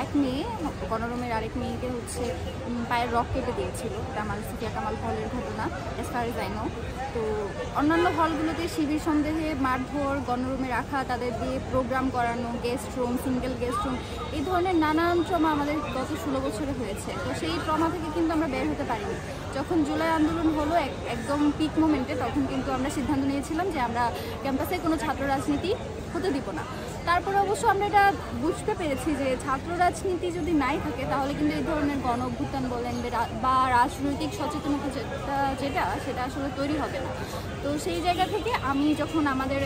আরেক মেয়ে, গণরুমের আরেক মেয়েকে হচ্ছে পায়ের রক কেটে দিয়েছিল। এটা আমার সুফিয়া কামাল হলের ঘটনা, as far as I know. তো অন্যান্য হলগুলোতে শিবির সন্দেহে মারধর, গণরুমে রাখা, তাদের দিয়ে প্রোগ্রাম করানো, guest room, single guest room, এই ধরনের নানান ট্রমা আমাদের গত 16 বছরে হয়েছে। তো সেই ট্রমা থেকে কিন্তু আমরা বের হতে পারিনি। যখন জুলাই আন্দোলন হলো একদম পিক মোমেন্টে, তখন কিন্তু আমরা সিদ্ধান্ত নিয়েছিলাম যে আমরা ক্যাম্পাসে কোনো ছাত্র রাজনীতি হতে দিব না। তারপরে অবশ্য আমরা এটা বুঝতে পেরেছি যে ছাত্র রাজনীতি যদি নাই থাকে তাহলে কিন্তু এই ধরনের গণ অভ্যুত্থান বলেন বা রাজনৈতিক সচেতনতা সেটা আসলে তৈরি হবে না। তো সেই জায়গা থেকে আমি যখন আমাদের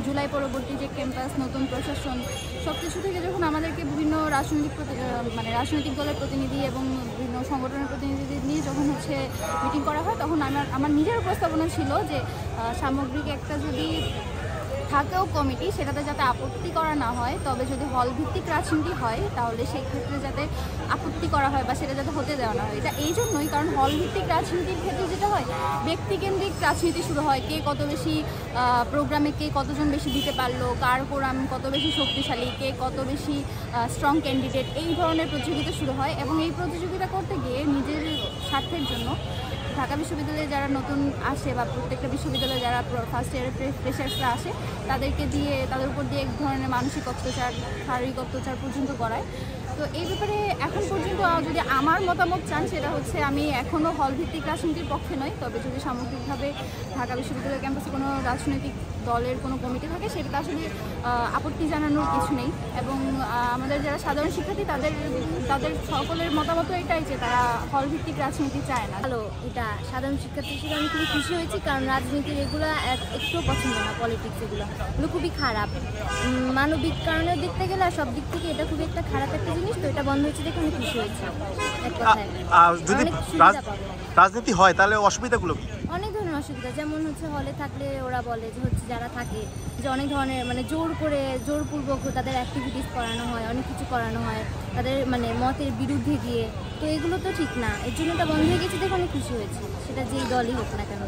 জুলাই পরবর্তী যে ক্যাম্পাস, নতুন প্রশাসন, সব কিছু থেকে যখন আমাদেরকে বিভিন্ন রাজনৈতিক দলের প্রতিনিধি এবং বিভিন্ন সংগঠনের প্রতিনিধি নিয়ে যখন হচ্ছে মিটিং করা হয়, তখন আমার নিজের প্রস্তাবনা ছিল যে সামগ্রিক একটা যদি থাকেও কমিটি, সেটাতে যাতে আপত্তি করা না হয়, তবে যদি হল ভিত্তিক রাজনীতি হয় তাহলে সেই ক্ষেত্রে যাতে আপত্তি করা হয় বা সেটা যাতে হতে দেওয়া না হয়। এটা এই জন্যই, কারণ হল ভিত্তিক রাজনীতির ক্ষেত্রে যেটা হয়, ব্যক্তিকেন্দ্রিক রাজনীতি শুরু হয়। কে কত বেশি প্রোগ্রামে কে কতজন বেশি দিতে পারলো, কার প্রোগ্রাম কত বেশি শক্তিশালী, কে কত বেশি স্ট্রং ক্যান্ডিডেট, এই ধরনের প্রতিযোগিতা শুরু হয়। এবং এই প্রতিযোগিতা করতে গিয়ে নিজের স্বার্থের জন্য ঢাকা বিশ্ববিদ্যালয়ে যারা নতুন আসে বা প্রত্যেকটা বিশ্ববিদ্যালয়ে যারা ফার্স্ট ইয়ারের ফ্রেশার্সরা আসে, তাদের উপর দিয়ে এক ধরনের মানসিক অত্যাচার, শারীরিক অত্যাচার পর্যন্ত করায়। তো এই ব্যাপারে এখন পর্যন্ত যদি আমার মতামত চান, সেটা হচ্ছে আমি এখনও হল ভিত্তিক রাজনীতির পক্ষে নই। তবে যদি সামগ্রিকভাবে ঢাকা বিশ্ববিদ্যালয় ক্যাম্পাসে কোনো রাজনৈতিক দলের কোনো কমিটি থাকে, সেটাতে আসলে আপত্তি জানানোর কিছু নেই। এবং আমাদের যারা সাধারণ শিক্ষার্থী, তাদের সকলের মতামত এটাই যে তারা হল ভিত্তিক রাজনীতি চায় না। ভালো, এটা সাধারণ শিক্ষার্থী হিসেবে আমি খুবই খুশি হয়েছি, কারণ রাজনীতির এগুলো একটু পছন্দ না। পলিটিক্স এগুলো খুবই খারাপ, মানবিক কারণের দেখতে গেলে আর সব দিক থেকে এটা খুবই একটা খারাপ একটা জিনিস। তো এটা বন্ধ হয়েছে দেখে আমি খুশি হয়েছি। এক কথায় যদি রাজনীতি হয় তাহলে অসুবিধাগুলো অনেক ধরনের অসুবিধা, যেমন হচ্ছে হলে থাকলে ওরা বলে যে হচ্ছে যারা থাকে যে অনেক ধরনের জোরপূর্বক তাদের অ্যাক্টিভিটিস করানো হয়, অনেক কিছু করানো হয় তাদের মতের বিরুদ্ধে গিয়ে। তো এগুলো তো ঠিক না, এর জন্য এটা বন্ধ হয়ে গেছে দেখে অনেক খুশি হয়েছি, সেটা যেই দলই হোক না কেন।